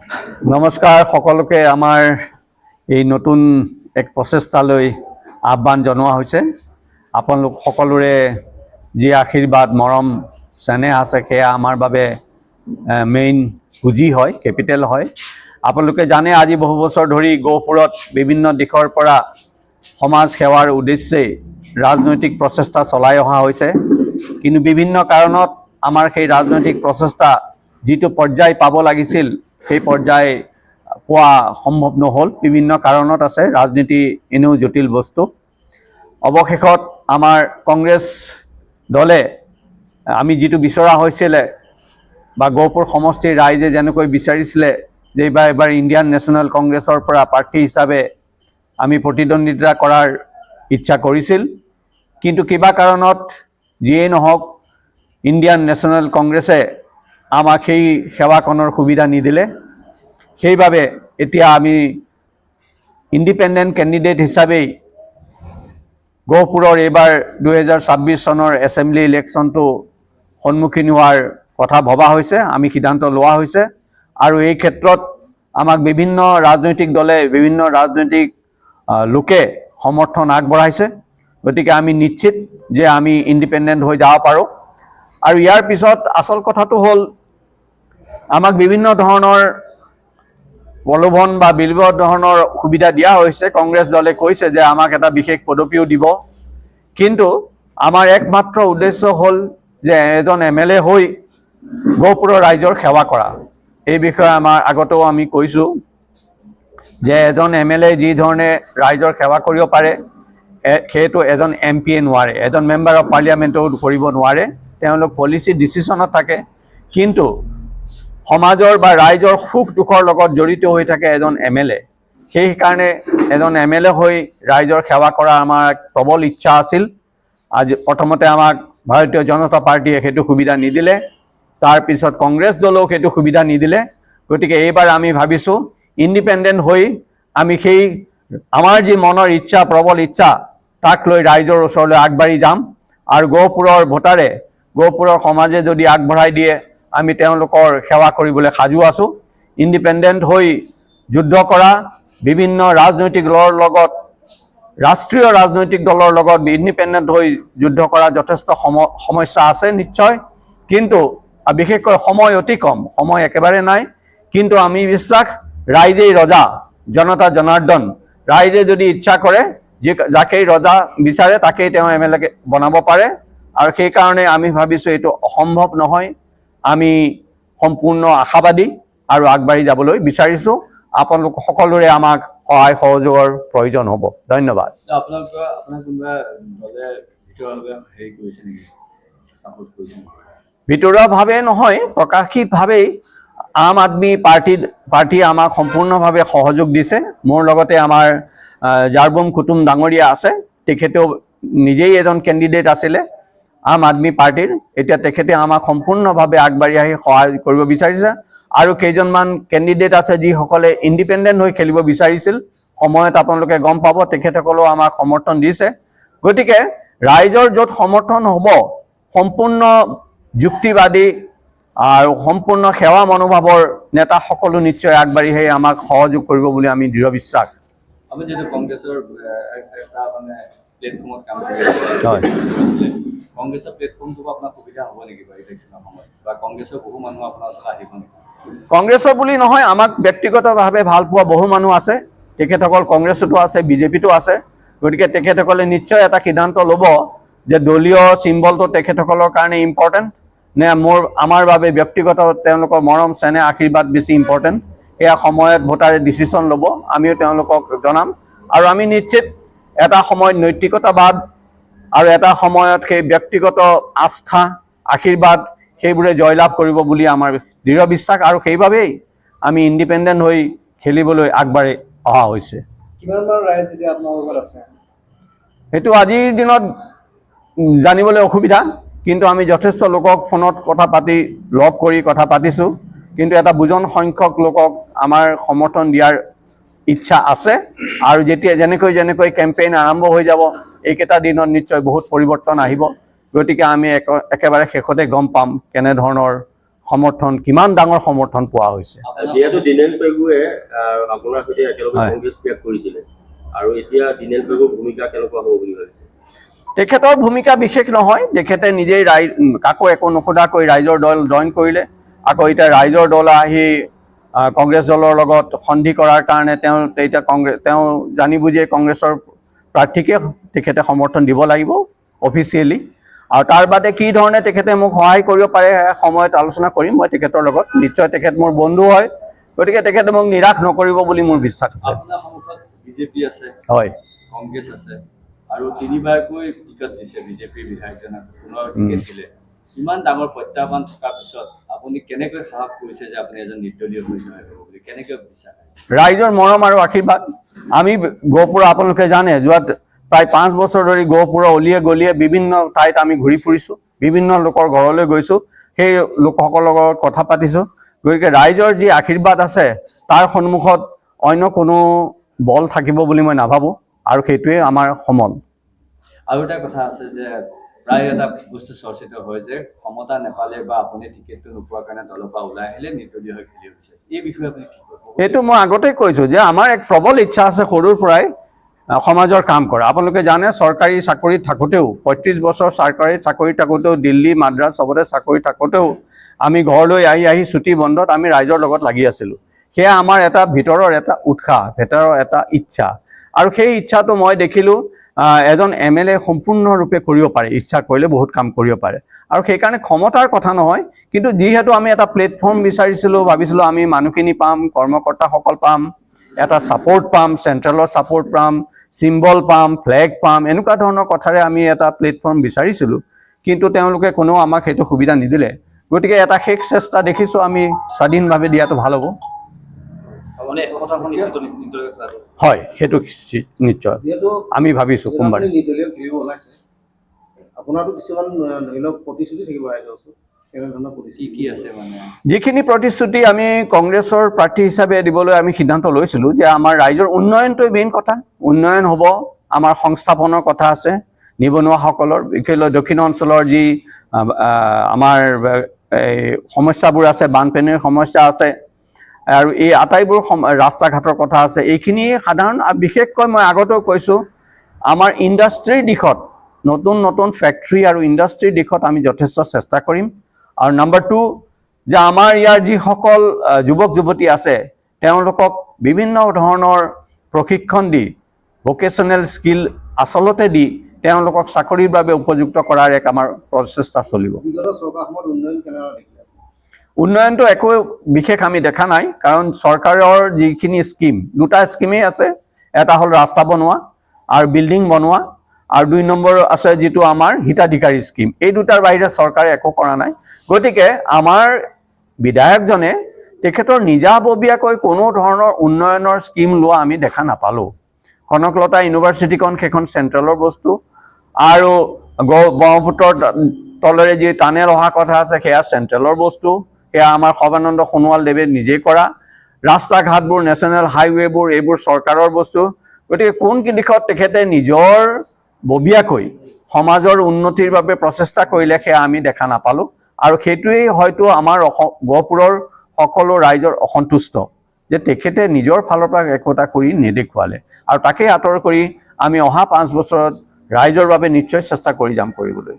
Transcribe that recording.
নমস্কাৰ সকলোকে আমাৰ এই নতুন এক প্ৰচেষ্টালৈ আহ্বান জনোৱা হৈছে। আপোনালোক সকলোৰে যি আশীৰ্বাদ মৰম চেনেহ আছে সেয়া আমাৰ বাবে মেইন পুঁজি হয়, কেপিটেল হয়। আপোনালোকে জানে আজি বহু বছৰ ধৰি গহপুৰত বিভিন্ন দিশৰ পৰা সমাজ সেৱাৰ উদ্দেশ্যে ৰাজনৈতিক প্ৰচেষ্টা চলাই অহা হৈছে, কিন্তু বিভিন্ন কাৰণত আমাৰ সেই ৰাজনৈতিক প্ৰচেষ্টা যিটো পৰ্যায় পাব লাগিছিল সেই পৰ্যায় পোৱা সম্ভৱ নহ'ল। বিভিন্ন কাৰণত আছে, ৰাজনীতি এনেও জটিল বস্তু। অৱশেষত আমাৰ কংগ্ৰেছ দলে আমি যিটো বিচৰা হৈছিলে বা গহপুৰ সমষ্টিৰ ৰাইজে যেনেকৈ বিচাৰিছিলে যে এবাৰ ইণ্ডিয়ান নেশ্যনেল কংগ্ৰেছৰ পৰা প্ৰাৰ্থী হিচাপে আমি প্ৰতিদ্বন্দ্বিতা কৰাৰ ইচ্ছা কৰিছিল, কিন্তু কিবা কাৰণত যিয়েই নহওক ইণ্ডিয়ান নেশ্যনেল কংগ্ৰেছে আমাক সেই সেৱাকণৰ সুবিধা নিদিলে। সেইবাবে এতিয়া আমি ইণ্ডিপেণ্ডেণ্ট কেণ্ডিডেট হিচাপেই গহপুৰৰ এইবাৰ 2026 চনৰ এছেম্বলি ইলেকশ্যনটো সন্মুখীন হোৱাৰ কথা ভবা হৈছে, আমি সিদ্ধান্ত লোৱা হৈছে। আৰু এই ক্ষেত্ৰত আমাক বিভিন্ন ৰাজনৈতিক দলে বিভিন্ন ৰাজনৈতিক লোকে সমৰ্থন আগবঢ়াইছে। গতিকে আমি নিশ্চিত যে আমি ইণ্ডিপেণ্ডেণ্ট হৈ যাব পাৰোঁ। আৰু ইয়াৰ পিছত আচল কথাটো হ'ল আমাক বিভিন্ন ধৰণৰ প্ৰলোভন বা বিভিন্ন ধৰণৰ সুবিধা দিয়া হৈছে। কংগ্ৰেছ দলে কৈছে যে আমাক এটা বিশেষ পদবীও দিব, কিন্তু আমাৰ একমাত্ৰ উদ্দেশ্য হ'ল যে এজন MLA হৈ গহপুৰৰ ৰাইজৰ সেৱা কৰা। এই বিষয়ে আমাৰ আগতেও আমি কৈছোঁ যে এজন MLA যি ধৰণে ৰাইজৰ সেৱা কৰিব পাৰে সেইটো এজন MP-য়ে নোৱাৰে, এজন মেম্বাৰ অফ পাৰ্লিয়ামেণ্টেও কৰিব নোৱাৰে। তেওঁলোক পলিচি ডিচিশ্যনত থাকে, কিন্তু সমাজৰ বা ৰাইজৰ সুখ দুখৰ লগত জড়িত হৈ থাকে এজন MLA। সেইকাৰণে এজন MLA হৈ ৰাইজৰ সেৱা কৰা আমাৰ প্ৰবল ইচ্ছা আছিল। আজি প্ৰথমতে আমাক ভাৰতীয় জনতা পাৰ্টীয়ে সেইটো সুবিধা নিদিলে, তাৰপিছত কংগ্ৰেছ দলেও সেইটো সুবিধা নিদিলে। গতিকে এইবাৰ আমি ভাবিছোঁ ইণ্ডিপেণ্ডেণ্ট হৈ আমি সেই আমাৰ যি মনৰ ইচ্ছা প্ৰবল ইচ্ছা তাক লৈ ৰাইজৰ ওচৰলৈ আগবাঢ়ি যাম। আৰু গহপুৰৰ ভোটাৰে গহপুৰৰ সমাজে যদি আগবঢ়াই দিয়ে আমি তেওঁলোকৰ সেৱা কৰিবলৈ সাজু আছোঁ। ইণ্ডিপেণ্ডেণ্ট হৈ যুদ্ধ কৰা বিভিন্ন ৰাজনৈতিক দলৰ লগত, ৰাষ্ট্ৰীয় ৰাজনৈতিক দলৰ লগত ইণ্ডিপেণ্ডেণ্ট হৈ যুদ্ধ কৰা যথেষ্ট সমস্যা আছে নিশ্চয়, কিন্তু বিশেষকৈ সময় অতি কম, সময় একেবাৰে নাই। কিন্তু আমি বিশ্বাস ৰাইজেই ৰজা, জনতা জনাৰ্দন। ৰাইজে যদি ইচ্ছা কৰে যাকেই ৰজা বিচাৰে তাকেই তেওঁ MLA বনাব পাৰে। আৰু সেইকাৰণে আমি ভাবিছোঁ এইটো অসম্ভৱ নহয়। আমি সম্পূৰ্ণ আশাবাদী আৰু আগবাঢ়ি যাবলৈ বিচাৰিছোঁ। আপোনালোক সকলোৰে আমাক সহায় সহযোগৰ প্ৰয়োজন হ'ব। ধন্যবাদ। ভিতৰুৱাভাৱে নহয়, প্ৰকাশিতভাৱেই আম আদমি পাৰ্টীয়ে আমাক সম্পূৰ্ণভাৱে সহযোগ দিছে। মোৰ লগতে আমাৰ জাৰবুম কুটুম ডাঙৰীয়া আছে, তেখেতেও নিজেই এজন কেণ্ডিডেট আছিলে আম আদমি পাৰ্টীৰ। এতিয়া তেখেতে আমাক সম্পূৰ্ণভাৱে আগবাঢ়ি আহি সহায় কৰিব বিচাৰিছে। আৰু কেইজনমান কেণ্ডিডেট আছে যিসকলে ইণ্ডিপেণ্ডেণ্ট হৈ খেলিব বিচাৰিছিল, সময়ত আপোনালোকে গম পাব তেখেতসকলেও আমাক সমৰ্থন দিছে। গতিকে ৰাইজৰ য'ত সমৰ্থন হ'ব, সম্পূৰ্ণ যুক্তিবাদী আৰু সম্পূৰ্ণ সেৱা মনোভাৱৰ নেতাসকলো নিশ্চয় আগবাঢ়ি আহি আমাক সহযোগ কৰিব বুলি আমি দৃঢ় বিশ্বাস। আমি যেটা কংগ্ৰেসেৰ একটা মানে প্ল্যাটফৰ্মত কাম কৰি হয়, কংগ্ৰেসেৰ প্ল্যাটফৰ্মটো আপনাৰ সুবিধা হ'ব নেকি বা ইলেকশ্যনৰ সময়ত, বা কংগ্ৰেসৰ বহু মানুহ আপোনাৰ ওচৰত আহিব নেকি? কংগ্ৰেছৰ বুলি নহয়, আমাক ব্যক্তিগতভাৱে ভাল পোৱা বহু মানুহ আছে। তেখেতসকল কংগ্ৰেছতো আছে, বিজেপিতো আছে। গতিকে তেখেতসকলে নিশ্চয় এটা সিদ্ধান্ত ল'ব যে দলীয় চিম্বলটো তেখেতসকলৰ কাৰণে ইম্পৰ্টেণ্ট নে আমাৰ বাবে ব্যক্তিগত তেওঁলোকৰ মৰম চেনেহ আশীৰ্বাদ বেছি ইম্পৰ্টেণ্ট। এয়া সময়ত ভোটাৰে ডিচিশ্যন ল'ব, আমিও তেওঁলোকক জনাম। আৰু আমি নিশ্চিত এটা সময়ত নৈতিকতাবাদ আৰু এটা সময়ত সেই ব্যক্তিগত আস্থা আশীৰ্বাদ সেইবোৰে জয়লাভ কৰিব বুলি আমাৰ দৃঢ় বিশ্বাস। আৰু সেইবাবেই আমি ইণ্ডিপেণ্ডেণ্ট হৈ খেলিবলৈ আগবাঢ়ি অহা হৈছে। কিমানমান ৰাইজ এতিয়া আপোনালোকৰ আছে? সেইটো আজিৰ দিনত জানিবলৈ অসুবিধা, কিন্তু আমি যথেষ্ট লোকক ফোনত কথা পাতি লগ কৰি কথা পাতিছোঁ। কিন্তু এটা বুজন সংখ্যক লোকক আমাৰ সমৰ্থন দিয়াৰ ইচ্ছা আছে। আৰু যেতিয়া যেনেকৈ কেম্পেইন আৰম্ভ হৈ যাব, এইকেইটা দিনত নিশ্চয় বহুত পৰিৱৰ্তন আহিব। গতিকে আমি একেবাৰে শেষতে গম পাম কেনেধৰণৰ সমৰ্থন কিমান ডাঙৰ সমৰ্থন পোৱা হৈছে। যিহেতু দিনেশ পেগুৱে আপোনাৰ সৈতে একেলগে কংগ্ৰেছ ত্যাগ কৰিছিলে আৰু এতিয়া দিনেশ পেগুৰ ভূমিকা কেনেকুৱা হ'ব বুলি ভাবিছে? তেখেতৰ ভূমিকা বিশেষ নহয়, তেখেতে নিজেই কাকো একো নুসুধাকৈ ৰাইজৰ দল জইন কৰিলে, আকৌ এতিয়া ৰাইজৰ দল আহি কংগ্ৰেছ দলৰ লগত সন্ধি কৰাৰ কাৰণে তেওঁ জানি বুজিয়ে কংগ্ৰেছৰ প্ৰাৰ্থীকে তেখেতে সমৰ্থন দিব লাগিব অফিচিয়েলি। আৰু তাৰ বাদে কি ধৰণে তেখেতে মোক সহায় কৰিব পাৰে সময়ত আলোচনা কৰিম মই তেখেতৰ লগত। নিশ্চয় তেখেত মোৰ বন্ধু হয়, গতিকে তেখেতে মোক নিৰাশ নকৰিব বুলি মোৰ বিশ্বাস আছে। আপোনাৰ সন্মুখত বিজেপি আছে, হয়, কংগ্ৰেছ আছে আৰু তিনিবাৰকৈ টিকট দিছে বিজেপিৰ বিধায়কজনক পুনৰ টিকট দিলে। ইমান ডাঙৰ প্ৰত্যাহ্বান থকাৰ পিছত আপুনি কেনেকৈ সাহস কৰিছে যে আপুনি এজন নিৰ্দলীয় হৈ জয় হ'ব বুলি কেনেকৈ বিশ্বাস আছে? ৰাইজৰ মৰম আৰু আশীৰ্বাদ। আমি গহপুৰ আপোনালোকে জানে যোৱা প্ৰায় 5 বছৰ ধৰি গহপুৰৰ অলিয়ে গলিয়ে বিভিন্ন ঠাইত আমি ঘূৰি ফুৰিছোঁ, বিভিন্ন লোকৰ ঘৰলৈ গৈছোঁ, সেই লোকসকলৰ লগত কথা পাতিছোঁ। গতিকে ৰাইজৰ যি আশীৰ্বাদ আছে তাৰ সন্মুখত অন্য কোনো বল থাকিব বুলি মই নাভাবোঁ, আৰু সেইটোৱে আমাৰ সমল। আৰু এটা কথা আছে যে প্ৰায় এটা বস্তু চৰ্চিত হয় যে ক্ষমতা নেপালে বা আপুনি টিকেটটো নোপোৱাৰ কাৰণে দলৰ পৰা ওলাই আহিলে নিৰ্দলীয় হৈ খেলি উঠিছে। এই বিষয়ে আপুনি কি ক'ব? এইটো মই আগতেই কৈছোঁ যে আমাৰ এক প্ৰবল ইচ্ছা আছে সৰুৰ পৰাই সমাজৰ কাম কৰা। আপোনালোকে জানে চৰকাৰী চাকৰিত থাকোঁতেও 35 বছৰ চৰকাৰী চাকৰি থাকোঁতেও দিল্লী মাদ্ৰাছ চবতে চাকৰি থাকোঁতেও আমি ঘৰলৈ আহি ছুটি বন্ধত আমি ৰাইজৰ লগত লাগি আছিলোঁ। সেয়া আমাৰ এটা ভিতৰৰ এটা উৎসাহ, ভিতৰৰ এটা ইচ্ছা, আৰু সেই ইচ্ছাটো মই দেখিলোঁ এজন MLA সম্পূৰ্ণৰূপে কৰিব পাৰে, ইচ্ছা কৰিলে বহুত কাম কৰিব পাৰে। আৰু সেইকাৰণে ক্ষমতাৰ কথা নহয়, কিন্তু যিহেতু আমি এটা প্লেটফৰ্ম বিচাৰিছিলোঁ, ভাবিছিলোঁ আমি মানুহখিনি পাম, কৰ্মকৰ্তাসকল পাম, এটা ছাপোৰ্ট পাম, চেণ্ট্ৰেলৰ ছাপোৰ্ট পাম, চিম্বল পাম, ফ্লেগ পাম, এনেকুৱা ধৰণৰ কথাৰে আমি এটা প্লেটফৰ্ম বিচাৰিছিলোঁ, কিন্তু তেওঁলোকে কোনেও আমাক সেইটো সুবিধা নিদিলে। গতিকে এটা শেষ চেষ্টা দেখিছোঁ আমি স্বাধীনভাৱে দিয়াটো ভাল হ'ব। হয়, সেইটো নিশ্চয় আমি ভাবিছোঁ সোমবাৰে। নিৰ্দলীয় খেলিব ওলাইছে, আপোনাৰতো কিছুমান ধৰি লওক প্ৰতিশ্ৰুতি থাকিব ৰাইজৰ ওচৰত, কেনেধৰণৰ প্ৰতিশ্ৰুতি কি আছে মানে? যিখিনি প্ৰতিশ্ৰুতি আমি কংগ্ৰেছৰ প্ৰাৰ্থী হিচাপে দিবলৈ আমি সিদ্ধান্ত লৈছিলোঁ যে আমাৰ ৰাইজৰ উন্নয়নটোৱে মেইন কথা, উন্নয়ন হ'ব, আমাৰ সংস্থাপনৰ কথা আছে, নিবনুৱাসকলৰ বিশেষকৈ দক্ষিণ অঞ্চলৰ যি আমাৰ এই সমস্যাবোৰ আছে, বানপানীৰ সমস্যা আছে, আৰু এই আটাইবোৰ ৰাস্তা ঘাটৰ কথা আছে। এইখিনি সাধাৰণ, বিশেষকৈ মই আগতেও কৈছোঁ আমাৰ ইণ্ডাষ্ট্ৰীৰ দিশত নতুন নতুন ফেক্টৰী আৰু ইণ্ডাষ্ট্ৰীৰ দিশত আমি যথেষ্ট চেষ্টা কৰিম। আৰু নম্বৰ 2 যে আমাৰ ইয়াৰ যিসকল যুৱক যুৱতী আছে তেওঁলোকক বিভিন্ন ধৰণৰ প্ৰশিক্ষণ দি, ভকেশ্যনেল স্কিল আচলতে দি তেওঁলোকক চাকৰিৰ বাবে উপযুক্ত কৰাৰ এক আমাৰ প্ৰচেষ্টা চলিব। বিগত চৰকাৰসমূহত উন্নয়ন কেনেদৰে দেখিলে? উন্নয়নটো একো বিশেষ আমি দেখা নাই, কাৰণ চৰকাৰৰ যিখিনি স্কিম, 2টা স্কিমেই আছে, এটা হ'ল ৰাস্তা বনোৱা আৰু বিল্ডিং বনোৱা, আৰু 2 নম্বৰ আছে যিটো আমাৰ হিতাধিকাৰী স্কিম। এই 2টাৰ বাহিৰে চৰকাৰে একো কৰা নাই। গতিকে আমাৰ বিধায়কজনে তেখেতৰ নিজাববীয়াকৈ কোনো ধৰণৰ উন্নয়নৰ স্কিম লোৱা আমি দেখা নাপালোঁ। কনকলতা ইউনিভাৰ্চিটিখন সেইখন চেণ্ট্ৰেলৰ বস্তু, আৰু ব্ৰহ্মপুত্ৰৰ তলেৰে যি টানেল অহা কথা আছে সেয়া চেণ্ট্ৰেলৰ বস্তু, সেয়া আমাৰ সৰ্বানন্দ সোণোৱাল দেৱে নিজেই কৰা। ৰাস্তা ঘাটবোৰ, নেশ্যনেল হাইৱেবোৰ, এইবোৰ চৰকাৰৰ বস্তু। গতিকে কোন দিশত তেখেতে নিজৰ ববীয়াকৈ সমাজৰ উন্নতিৰ বাবে প্ৰচেষ্টা কৰিলে সেয়া আমি দেখা নাপালোঁ, আৰু সেইটোৱেই হয়তো আমাৰ গহপুৰৰ সকলো ৰাইজৰ অসন্তুষ্ট যে তেখেতে নিজৰ ফালৰ পৰা একোটা কৰি নেদেখুৱালে, আৰু তাকেই আঁতৰ কৰি আমি অহা 5 বছৰত ৰাইজৰ বাবে নিশ্চয় চেষ্টা কৰি যাম কৰিবলৈ।